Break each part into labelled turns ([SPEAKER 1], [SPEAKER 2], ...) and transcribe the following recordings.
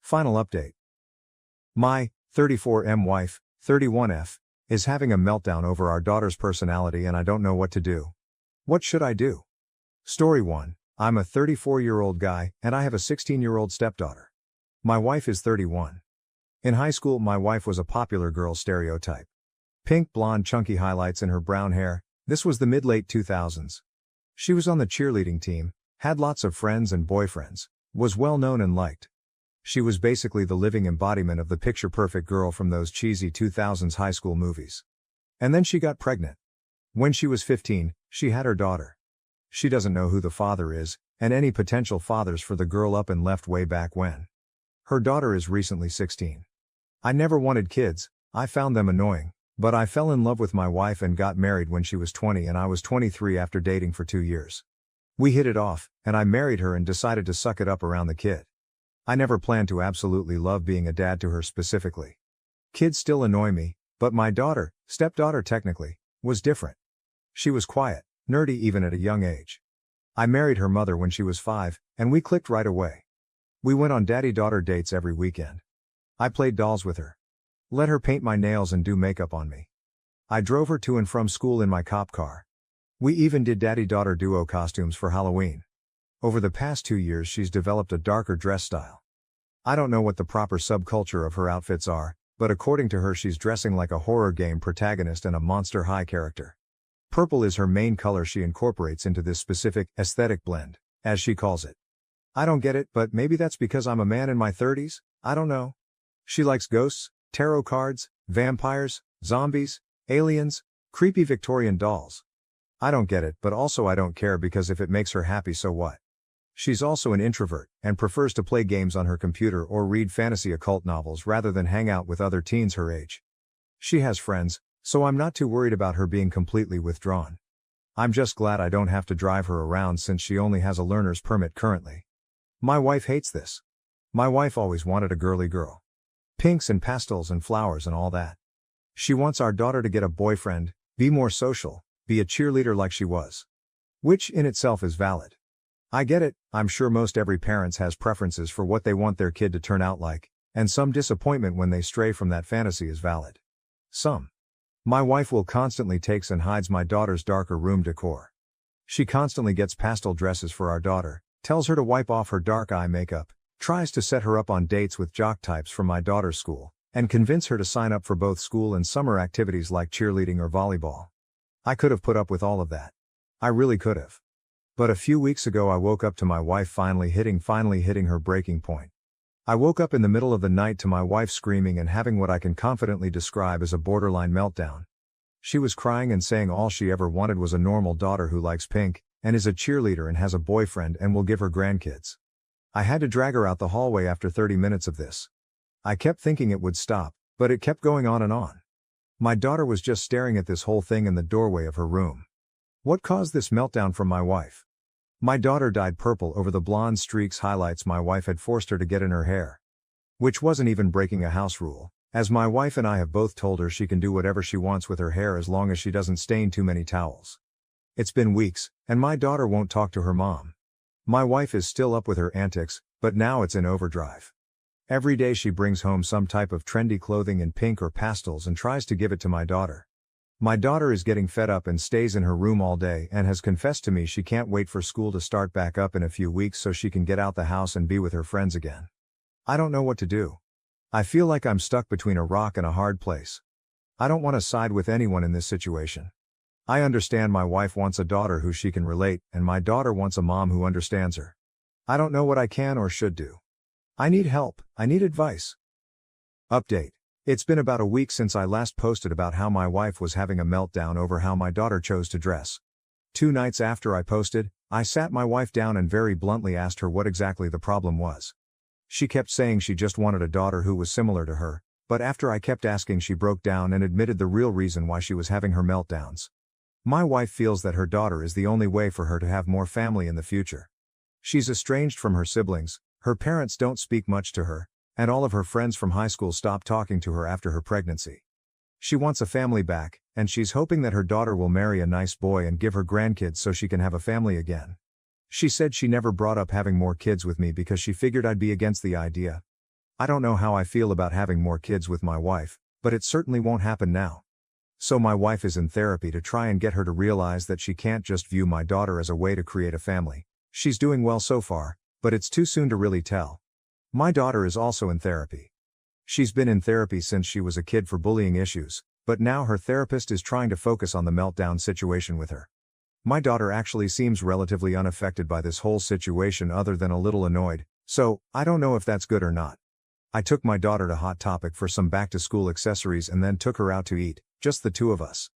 [SPEAKER 1] Final update. My 34M wife, 31F, is having a meltdown over our daughter's personality and I don't know what to do. What should I do? Story 1. I'm a 34-year-old guy and I have a 16-year-old stepdaughter. My wife is 31. In high school, my wife was a popular girl stereotype. Pink, blonde, chunky highlights in her brown hair. This was the mid-late 2000s. She was on the cheerleading team, had lots of friends and boyfriends, was well known and liked. She was basically the living embodiment of the picture-perfect girl from those cheesy 2000s high school movies. And then she got pregnant. When she was 15, she had her daughter. She doesn't know who the father is, and any potential fathers for the girl up and left way back when. Her daughter is recently 16. I never wanted kids, I found them annoying, but I fell in love with my wife and got married when she was 20 and I was 23 after dating for 2 years. We hit it off, and I married her and decided to suck it up around the kid. I never planned to absolutely love being a dad to her specifically. Kids still annoy me, but my daughter, stepdaughter technically, was different. She was quiet, nerdy even at a young age. I married her mother when she was 5, and we clicked right away. We went on daddy-daughter dates every weekend. I played dolls with her. Let her paint my nails and do makeup on me. I drove her to and from school in my cop car. We even did daddy-daughter duo costumes for Halloween. Over the past 2 years she's developed a darker dress style. I don't know what the proper subculture of her outfits are, but according to her she's dressing like a horror game protagonist and a Monster High character. Purple is her main color she incorporates into this specific aesthetic blend, as she calls it. I don't get it, but maybe that's because I'm a man in my 30s, I don't know. She likes ghosts, tarot cards, vampires, zombies, aliens, creepy Victorian dolls. I don't get it, but also I don't care because if it makes her happy, so what? She's also an introvert, and prefers to play games on her computer or read fantasy occult novels rather than hang out with other teens her age. She has friends, so I'm not too worried about her being completely withdrawn. I'm just glad I don't have to drive her around since she only has a learner's permit currently. My wife hates this. My wife always wanted a girly girl. Pinks and pastels and flowers and all that. She wants our daughter to get a boyfriend, be more social, be a cheerleader like she was. Which in itself is valid. I get it, I'm sure most every parent has preferences for what they want their kid to turn out like, and some disappointment when they stray from that fantasy is valid. Some. My wife will constantly takes and hides my daughter's darker room decor. She constantly gets pastel dresses for our daughter, tells her to wipe off her dark eye makeup, tries to set her up on dates with jock types from my daughter's school, and convince her to sign up for both school and summer activities like cheerleading or volleyball. I could have put up with all of that. I really could have. But a few weeks ago I woke up to my wife finally hitting her breaking point. I woke up in the middle of the night to my wife screaming and having what I can confidently describe as a borderline meltdown. She was crying and saying all she ever wanted was a normal daughter who likes pink, and is a cheerleader and has a boyfriend and will give her grandkids. I had to drag her out the hallway after 30 minutes of this. I kept thinking it would stop, but it kept going on and on. My daughter was just staring at this whole thing in the doorway of her room. What caused this meltdown from my wife? My daughter dyed purple over the blonde streaks highlights my wife had forced her to get in her hair. Which wasn't even breaking a house rule, as my wife and I have both told her she can do whatever she wants with her hair as long as she doesn't stain too many towels. It's been weeks, and my daughter won't talk to her mom. My wife is still up with her antics, but now it's in overdrive. Every day she brings home some type of trendy clothing in pink or pastels and tries to give it to my daughter. My daughter is getting fed up and stays in her room all day and has confessed to me she can't wait for school to start back up in a few weeks so she can get out the house and be with her friends again. I don't know what to do. I feel like I'm stuck between a rock and a hard place. I don't want to side with anyone in this situation. I understand my wife wants a daughter who she can relate, and my daughter wants a mom who understands her. I don't know what I can or should do. I need help, I need advice. Update. It's been about a week since I last posted about how my wife was having a meltdown over how my daughter chose to dress. 2 nights after I posted, I sat my wife down and very bluntly asked her what exactly the problem was. She kept saying she just wanted a daughter who was similar to her, but after I kept asking she broke down and admitted the real reason why she was having her meltdowns. My wife feels that her daughter is the only way for her to have more family in the future. She's estranged from her siblings, her parents don't speak much to her, and all of her friends from high school stopped talking to her after her pregnancy. She wants a family back, and she's hoping that her daughter will marry a nice boy and give her grandkids so she can have a family again. She said she never brought up having more kids with me because she figured I'd be against the idea. I don't know how I feel about having more kids with my wife, but it certainly won't happen now. So my wife is in therapy to try and get her to realize that she can't just view my daughter as a way to create a family. She's doing well so far, but it's too soon to really tell. My daughter is also in therapy. She's been in therapy since she was a kid for bullying issues, but now her therapist is trying to focus on the meltdown situation with her. My daughter actually seems relatively unaffected by this whole situation other than a little annoyed, so I don't know if that's good or not. I took my daughter to Hot Topic for some back-to-school accessories and then took her out to eat, just the two of us.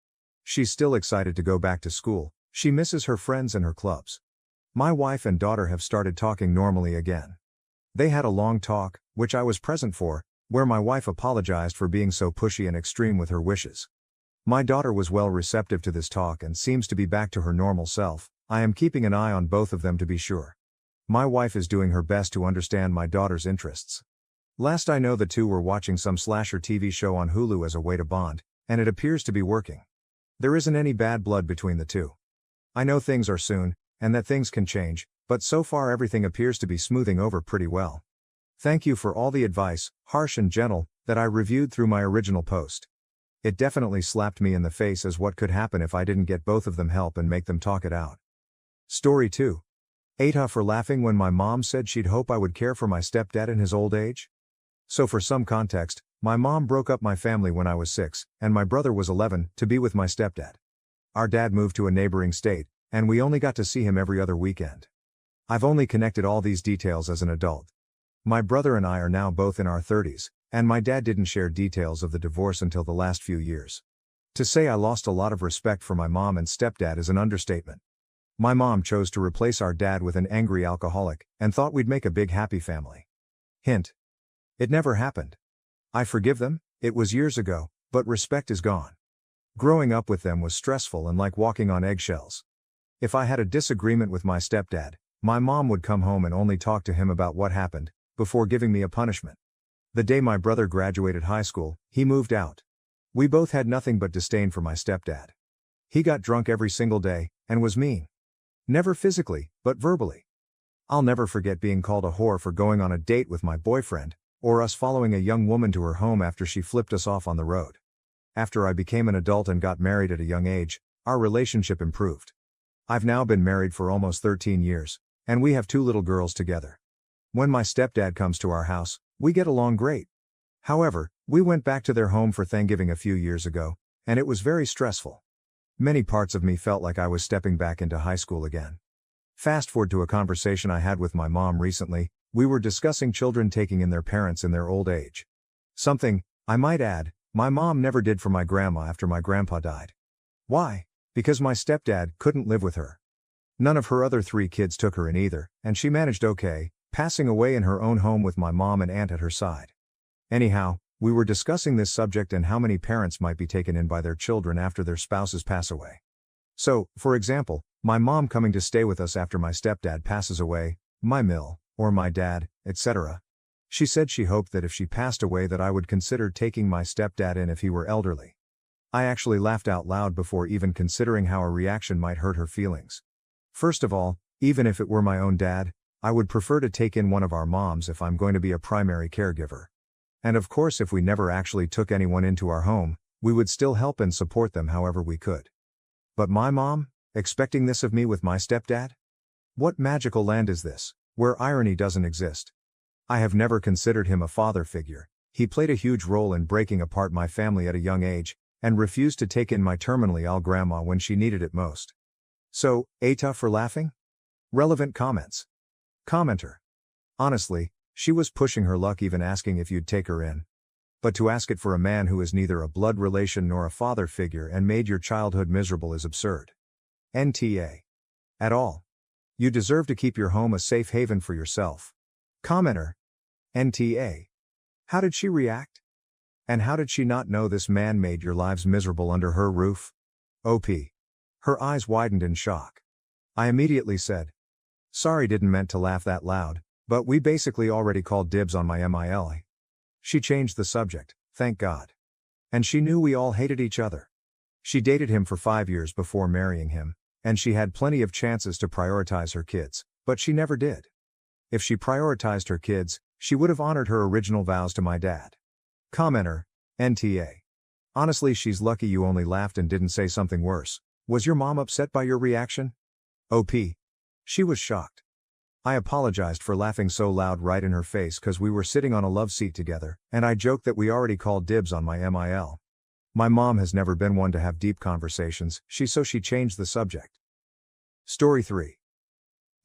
[SPEAKER 1] She's still excited to go back to school, she misses her friends and her clubs. My wife and daughter have started talking normally again. They had a long talk, which I was present for, where my wife apologized for being so pushy and extreme with her wishes. My daughter was well receptive to this talk and seems to be back to her normal self. I am keeping an eye on both of them to be sure. My wife is doing her best to understand my daughter's interests. Last I know the two were watching some slasher TV show on Hulu as a way to bond, and it appears to be working. There isn't any bad blood between the two. I know things are soon, and that things can change, but so far everything appears to be smoothing over pretty well. Thank you for all the advice, harsh and gentle, that I reviewed through my original post. It definitely slapped me in the face as what could happen if I didn't get both of them help and make them talk it out. Story 2. Ata for laughing when my mom said she'd hope I would care for my stepdad in his old age. So for some context, my mom broke up my family when I was 6, and my brother was 11, to be with my stepdad. Our dad moved to a neighboring state, and we only got to see him every other weekend. I've only connected all these details as an adult. My brother and I are now both in our 30s, and my dad didn't share details of the divorce until the last few years. To say I lost a lot of respect for my mom and stepdad is an understatement. My mom chose to replace our dad with an angry alcoholic, and thought we'd make a big happy family. Hint. It never happened. I forgive them, it was years ago, but respect is gone. Growing up with them was stressful and like walking on eggshells. If I had a disagreement with my stepdad, my mom would come home and only talk to him about what happened, before giving me a punishment. The day my brother graduated high school, he moved out. We both had nothing but disdain for my stepdad. He got drunk every single day, and was mean. Never physically, but verbally. I'll never forget being called a whore for going on a date with my boyfriend, or us following a young woman to her home after she flipped us off on the road. After I became an adult and got married at a young age, our relationship improved. I've now been married for almost 13 years, and we have 2 little girls together. When my stepdad comes to our house, we get along great. However, we went back to their home for Thanksgiving a few years ago, and it was very stressful. Many parts of me felt like I was stepping back into high school again. Fast forward to a conversation I had with my mom recently. We were discussing children taking in their parents in their old age. Something, I might add, my mom never did for my grandma after my grandpa died. Why? Because my stepdad couldn't live with her. None of her other 3 kids took her in either, and she managed okay, passing away in her own home with my mom and aunt at her side. Anyhow, we were discussing this subject and how many parents might be taken in by their children after their spouses pass away. So, for example, my mom coming to stay with us after my stepdad passes away, my mill, or my dad, etc. She said she hoped that if she passed away that I would consider taking my stepdad in if he were elderly. I actually laughed out loud before even considering how a reaction might hurt her feelings. First of all, even if it were my own dad, I would prefer to take in one of our moms if I'm going to be a primary caregiver. And of course if we never actually took anyone into our home, we would still help and support them however we could. But my mom, expecting this of me with my stepdad? What magical land is this, where irony doesn't exist? I have never considered him a father figure. He played a huge role in breaking apart my family at a young age, and refused to take in my terminally ill grandma when she needed it most. So, Ata for laughing? Relevant comments. Commenter. Honestly, she was pushing her luck even asking if you'd take her in. But to ask it for a man who is neither a blood relation nor a father figure and made your childhood miserable is absurd. NTA. At all. You deserve to keep your home a safe haven for yourself. Commenter. NTA. How did she react? And how did she not know this man made your lives miserable under her roof? OP. Her eyes widened in shock. I immediately said, sorry, didn't meant to laugh that loud, but we basically already called dibs on my MIL. She changed the subject, thank God. And she knew we all hated each other. She dated him for 5 years before marrying him, and she had plenty of chances to prioritize her kids, but she never did. If she prioritized her kids, She would have honored her original vows to my dad. Commenter, NTA. Honestly, she's lucky you only laughed and didn't say something worse. Was your mom upset by your reaction? OP. She was shocked. I apologized for laughing so loud right in her face cause we were sitting on a love seat together, and I joked that we already called dibs on my MIL. My mom has never been one to have deep conversations, so she changed the subject. Story 3.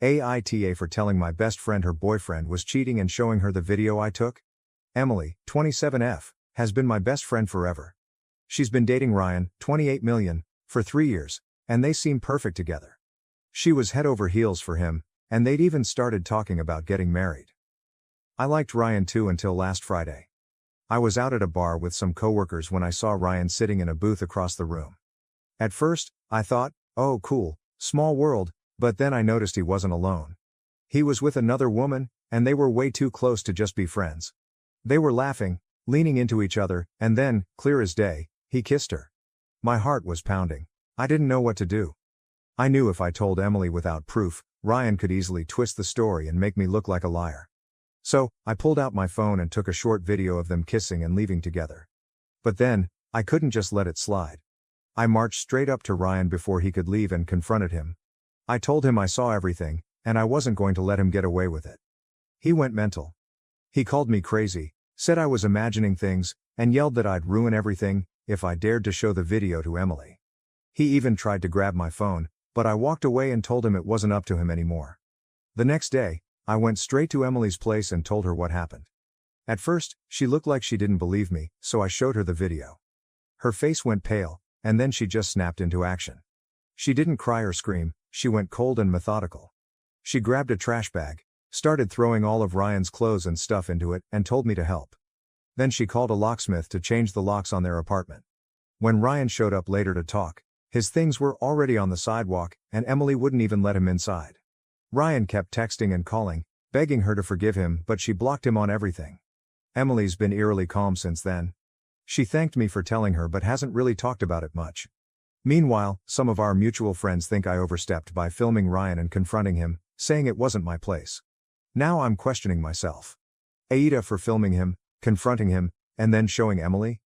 [SPEAKER 1] AITA for telling my best friend her boyfriend was cheating and showing her the video I took. Emily, 27F, has been my best friend forever. She's been dating Ryan, 28 million, for 3 years, and they seem perfect together. She was head over heels for him, and they'd even started talking about getting married. I liked Ryan too until last Friday. I was out at a bar with some coworkers when I saw Ryan sitting in a booth across the room. At first, I thought, oh cool, small world, but then I noticed he wasn't alone. He was with another woman, and they were way too close to just be friends. They were laughing, leaning into each other, and then, clear as day, he kissed her. My heart was pounding. I didn't know what to do. I knew if I told Emily without proof, Ryan could easily twist the story and make me look like a liar. So, I pulled out my phone and took a short video of them kissing and leaving together. But then, I couldn't just let it slide. I marched straight up to Ryan before he could leave and confronted him. I told him I saw everything, and I wasn't going to let him get away with it. He went mental. He called me crazy, said I was imagining things, and yelled that I'd ruin everything if I dared to show the video to Emily. He even tried to grab my phone, but I walked away and told him it wasn't up to him anymore. The next day, I went straight to Emily's place and told her what happened. At first, she looked like she didn't believe me, so I showed her the video. Her face went pale, and then she just snapped into action. She didn't cry or scream, she went cold and methodical. She grabbed a trash bag, started throwing all of Ryan's clothes and stuff into it, and told me to help. Then she called a locksmith to change the locks on their apartment. When Ryan showed up later to talk, his things were already on the sidewalk, and Emily wouldn't even let him inside. Ryan kept texting and calling, begging her to forgive him, but she blocked him on everything. Emily's been eerily calm since then. She thanked me for telling her but hasn't really talked about it much. Meanwhile, some of our mutual friends think I overstepped by filming Ryan and confronting him, saying it wasn't my place. Now I'm questioning myself. Aida for filming him, confronting him, and then showing Emily?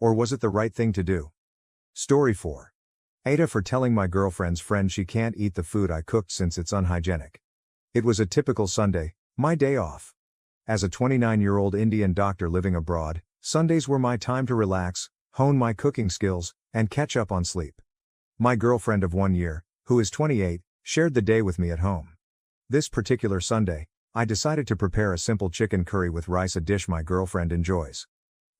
[SPEAKER 1] Or was it the right thing to do? Story 4. Aida for telling my girlfriend's friend she can't eat the food I cooked since it's unhygienic. It was a typical Sunday, my day off. As a 29-year-old Indian doctor living abroad, Sundays were my time to relax, hone my cooking skills, and catch up on sleep. My girlfriend of 1 year, who is 28, shared the day with me at home. This particular Sunday, I decided to prepare a simple chicken curry with rice, a dish my girlfriend enjoys.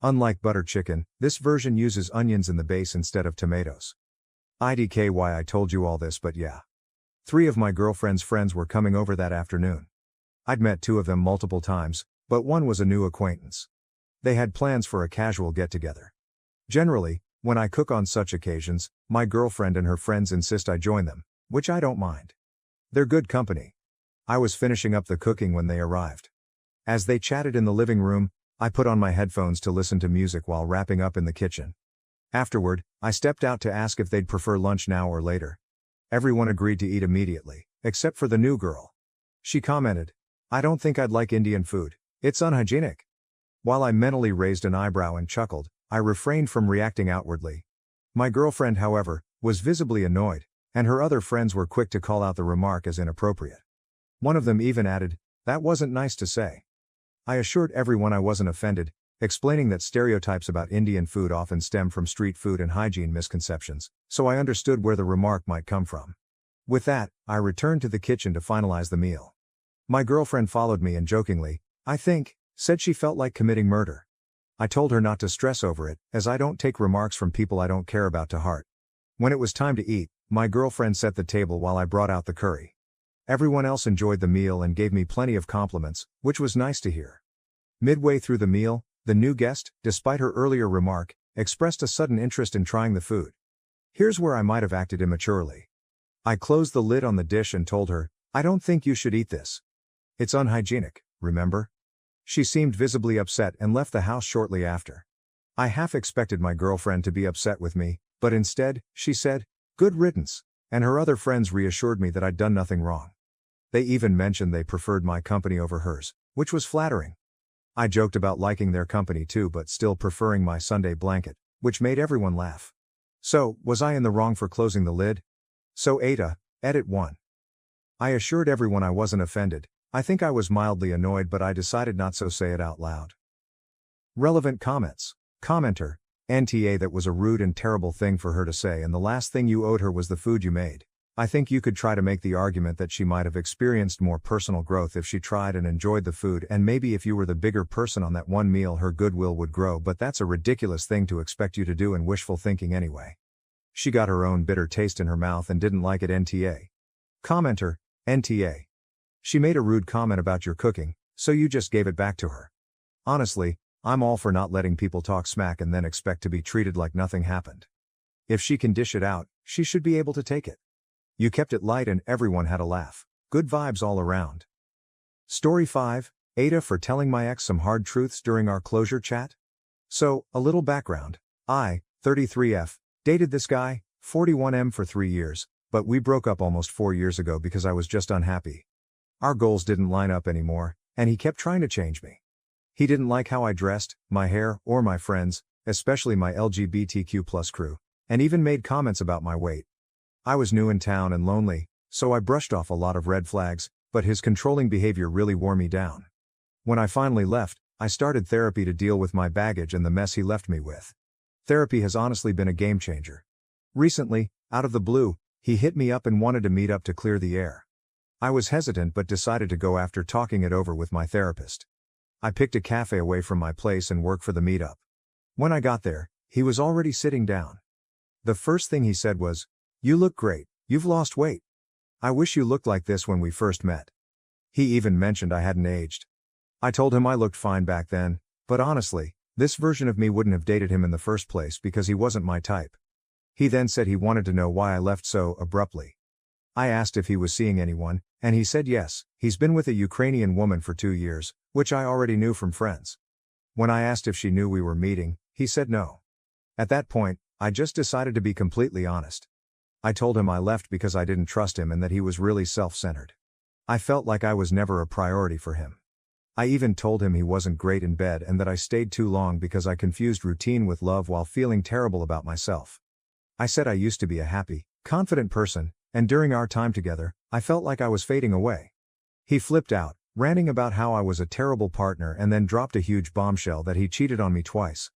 [SPEAKER 1] Unlike butter chicken, this version uses onions in the base instead of tomatoes. IDK why I told you all this, but yeah. 3 of my girlfriend's friends were coming over that afternoon. I'd met 2 of them multiple times, but one was a new acquaintance. They had plans for a casual get-together. Generally, when I cook on such occasions, my girlfriend and her friends insist I join them, which I don't mind. They're good company. I was finishing up the cooking when they arrived. As they chatted in the living room, I put on my headphones to listen to music while wrapping up in the kitchen. Afterward, I stepped out to ask if they'd prefer lunch now or later. Everyone agreed to eat immediately, except for the new girl. She commented, "I don't think I'd like Indian food, it's unhygienic." While I mentally raised an eyebrow and chuckled, I refrained from reacting outwardly. My girlfriend, however, was visibly annoyed, and her other friends were quick to call out the remark as inappropriate. One of them even added, "That wasn't nice to say." I assured everyone I wasn't offended, explaining that stereotypes about Indian food often stem from street food and hygiene misconceptions, so I understood where the remark might come from. With that, I returned to the kitchen to finalize the meal. My girlfriend followed me and jokingly, said she felt like committing murder. I told her not to stress over it, as I don't take remarks from people I don't care about to heart. When it was time to eat, my girlfriend set the table while I brought out the curry. Everyone else enjoyed the meal and gave me plenty of compliments, which was nice to hear. Midway through the meal, the new guest, despite her earlier remark, expressed a sudden interest in trying the food. Here's where I might have acted immaturely. I closed the lid on the dish and told her, "I don't think you should eat this. It's unhygienic, remember?" She seemed visibly upset and left the house shortly after. I half expected my girlfriend to be upset with me, but instead, she said, "Good riddance," and her other friends reassured me that I'd done nothing wrong. They even mentioned they preferred my company over hers, which was flattering. I joked about liking their company too but still preferring my Sunday blanket, which made everyone laugh. So, was I in the wrong for closing the lid? So Ada, edit 1. I assured everyone I wasn't offended. I think I was mildly annoyed but I decided not to say it out loud. Relevant comments. Commenter, NTA, that was a rude and terrible thing for her to say and the last thing you owed her was the food you made. I think you could try to make the argument that she might have experienced more personal growth if she tried and enjoyed the food and maybe if you were the bigger person on that one meal her goodwill would grow, but that's a ridiculous thing to expect you to do and wishful thinking anyway. She got her own bitter taste in her mouth and didn't like it, NTA. Commenter, NTA. She made a rude comment about your cooking, so you just gave it back to her. Honestly, I'm all for not letting people talk smack and then expect to be treated like nothing happened. If she can dish it out, she should be able to take it. You kept it light and everyone had a laugh. Good vibes all around. Story 5, Ada, for telling my ex some hard truths during our closure chat. So, a little background. I, 33F, dated this guy, 41M, for 3 years, but we broke up almost 4 years ago because I was just unhappy. Our goals didn't line up anymore, and he kept trying to change me. He didn't like how I dressed, my hair, or my friends, especially my LGBTQ+ crew, and even made comments about my weight. I was new in town and lonely, so I brushed off a lot of red flags, but his controlling behavior really wore me down. When I finally left, I started therapy to deal with my baggage and the mess he left me with. Therapy has honestly been a game changer. Recently, out of the blue, he hit me up and wanted to meet up to clear the air. I was hesitant but decided to go after talking it over with my therapist. I picked a cafe away from my place and worked for the meetup. When I got there, he was already sitting down. The first thing he said was, "You look great, you've lost weight. I wish you looked like this when we first met." He even mentioned I hadn't aged. I told him I looked fine back then, but honestly, this version of me wouldn't have dated him in the first place because he wasn't my type. He then said he wanted to know why I left so abruptly. I asked if he was seeing anyone, and he said yes, he's been with a Ukrainian woman for 2 years, which I already knew from friends. When I asked if she knew we were meeting, he said no. At that point, I just decided to be completely honest. I told him I left because I didn't trust him and that he was really self-centered. I felt like I was never a priority for him. I even told him he wasn't great in bed and that I stayed too long because I confused routine with love while feeling terrible about myself. I said I used to be a happy, confident person, and during our time together, I felt like I was fading away. He flipped out, ranting about how I was a terrible partner and then dropped a huge bombshell that he cheated on me twice.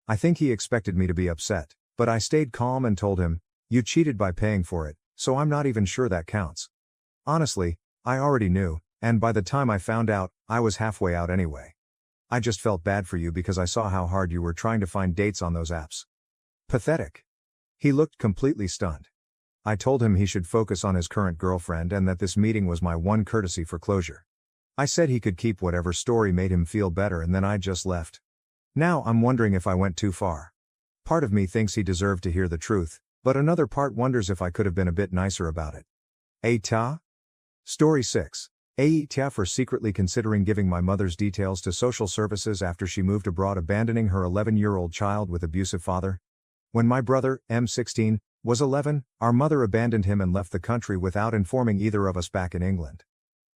[SPEAKER 1] I think he expected me to be upset, but I stayed calm and told him, "You cheated by paying for it, so I'm not even sure that counts." Honestly, I already knew, and by the time I found out, I was halfway out anyway. I just felt bad for you because I saw how hard you were trying to find dates on those apps. Pathetic. He looked completely stunned. I told him he should focus on his current girlfriend and that this meeting was my one courtesy for closure. I said he could keep whatever story made him feel better and then I just left. Now I'm wondering if I went too far. Part of me thinks he deserved to hear the truth, but another part wonders if I could have been a bit nicer about it. Aita? Story 6. Aita, for secretly considering giving my mother's details to social services after she moved abroad, abandoning her 11-year-old child with abusive father. When my brother, M16, was 11, our mother abandoned him and left the country without informing either of us back in England.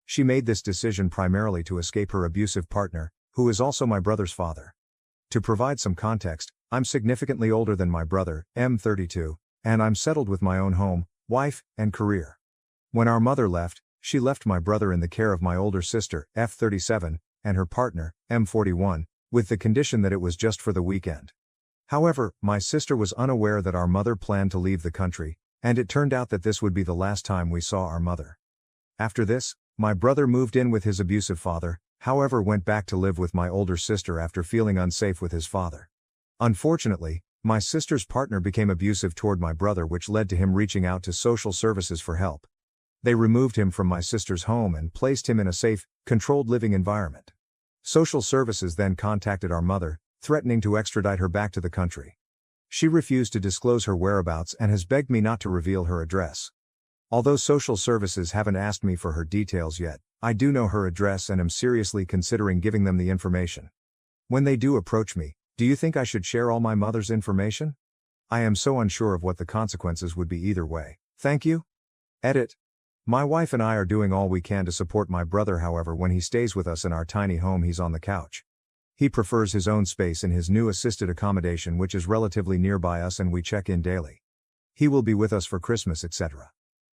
[SPEAKER 1] She made this decision primarily to escape her abusive partner, who is also my brother's father. To provide some context, I'm significantly older than my brother, M32, and I'm settled with my own home, wife, and career. When our mother left, she left my brother in the care of my older sister, F37, and her partner, M41, with the condition that it was just for the weekend. However, my sister was unaware that our mother planned to leave the country, and it turned out that this would be the last time we saw our mother. After this, my brother moved in with his abusive father, however went back to live with my older sister after feeling unsafe with his father. Unfortunately, my sister's partner became abusive toward my brother, which led to him reaching out to social services for help. They removed him from my sister's home and placed him in a safe, controlled living environment. Social services then contacted our mother, threatening to extradite her back to the country. She refused to disclose her whereabouts and has begged me not to reveal her address. Although social services haven't asked me for her details yet, I do know her address and am seriously considering giving them the information. When they do approach me, do you think I should share all my mother's information? I am so unsure of what the consequences would be either way. Thank you. Edit. My wife and I are doing all we can to support my brother, however when he stays with us in our tiny home he's on the couch. He prefers his own space in his new assisted accommodation, which is relatively nearby us, and we check in daily. He will be with us for Christmas, etc.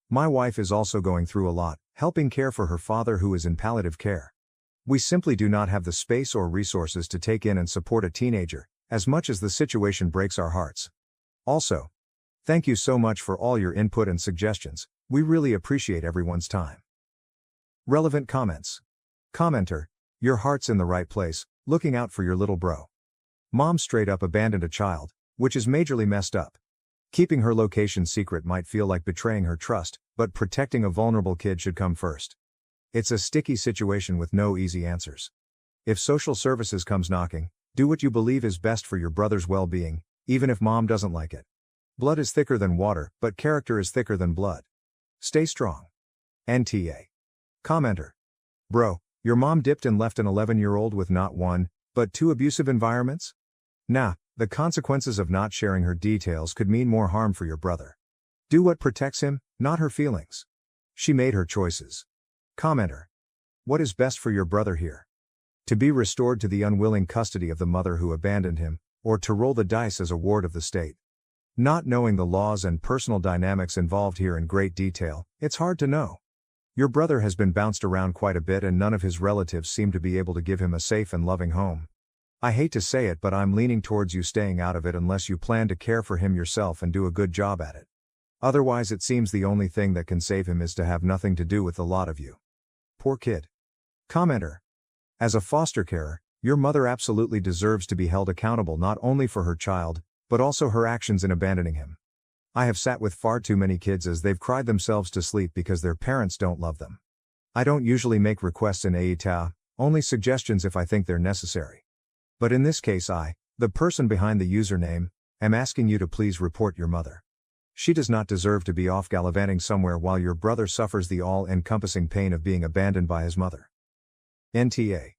[SPEAKER 1] My wife is also going through a lot, helping care for her father who is in palliative care. We simply do not have the space or resources to take in and support a teenager, as much as the situation breaks our hearts. Also, thank you so much for all your input and suggestions, we really appreciate everyone's time. Relevant comments. Commenter, your heart's in the right place, looking out for your little bro. Mom straight up abandoned a child, which is majorly messed up. Keeping her location secret might feel like betraying her trust, but protecting a vulnerable kid should come first. It's a sticky situation with no easy answers. If social services comes knocking, do what you believe is best for your brother's well-being, even if mom doesn't like it. Blood is thicker than water, but character is thicker than blood. Stay strong. NTA. Commenter. Bro, your mom dipped and left an 11-year-old with not one, but two abusive environments? Nah, the consequences of not sharing her details could mean more harm for your brother. Do what protects him, not her feelings. She made her choices. Commenter. What is best for your brother here? To be restored to the unwilling custody of the mother who abandoned him, or to roll the dice as a ward of the state? Not knowing the laws and personal dynamics involved here in great detail, it's hard to know. Your brother has been bounced around quite a bit and none of his relatives seem to be able to give him a safe and loving home. I hate to say it, but I'm leaning towards you staying out of it unless you plan to care for him yourself and do a good job at it. Otherwise it seems the only thing that can save him is to have nothing to do with the lot of you. Poor kid. Commenter. As a foster carer, your mother absolutely deserves to be held accountable not only for her child, but also her actions in abandoning him. I have sat with far too many kids as they've cried themselves to sleep because their parents don't love them. I don't usually make requests in AETA, only suggestions if I think they're necessary. But in this case the person behind the username, am asking you to please report your mother. She does not deserve to be off gallivanting somewhere while your brother suffers the all-encompassing pain of being abandoned by his mother. NTA.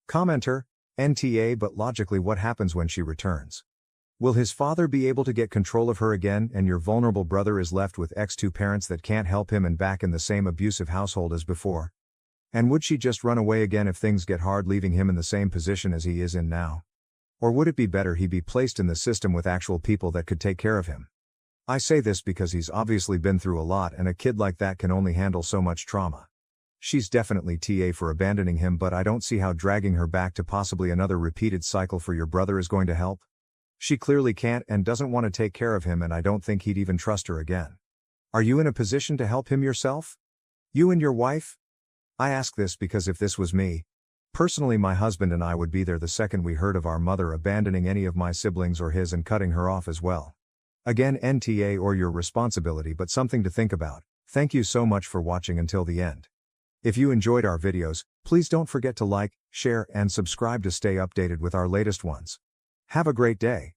[SPEAKER 1] Commenter, NTA, but logically what happens when she returns? Will his father be able to get control of her again and your vulnerable brother is left with two parents that can't help him and back in the same abusive household as before? And would she just run away again if things get hard, leaving him in the same position as he is in now? Or would it be better he be placed in the system with actual people that could take care of him? I say this because he's obviously been through a lot and a kid like that can only handle so much trauma. She's definitely TA for abandoning him, but I don't see how dragging her back to possibly another repeated cycle for your brother is going to help. She clearly can't and doesn't want to take care of him, and I don't think he'd even trust her again. Are you in a position to help him yourself? You and your wife? I ask this because if this was me, personally my husband and I would be there the second we heard of our mother abandoning any of my siblings or his and cutting her off as well. Again, NTA or your responsibility, but something to think about. Thank you so much for watching until the end. If you enjoyed our videos, please don't forget to like, share, and subscribe to stay updated with our latest ones. Have a great day.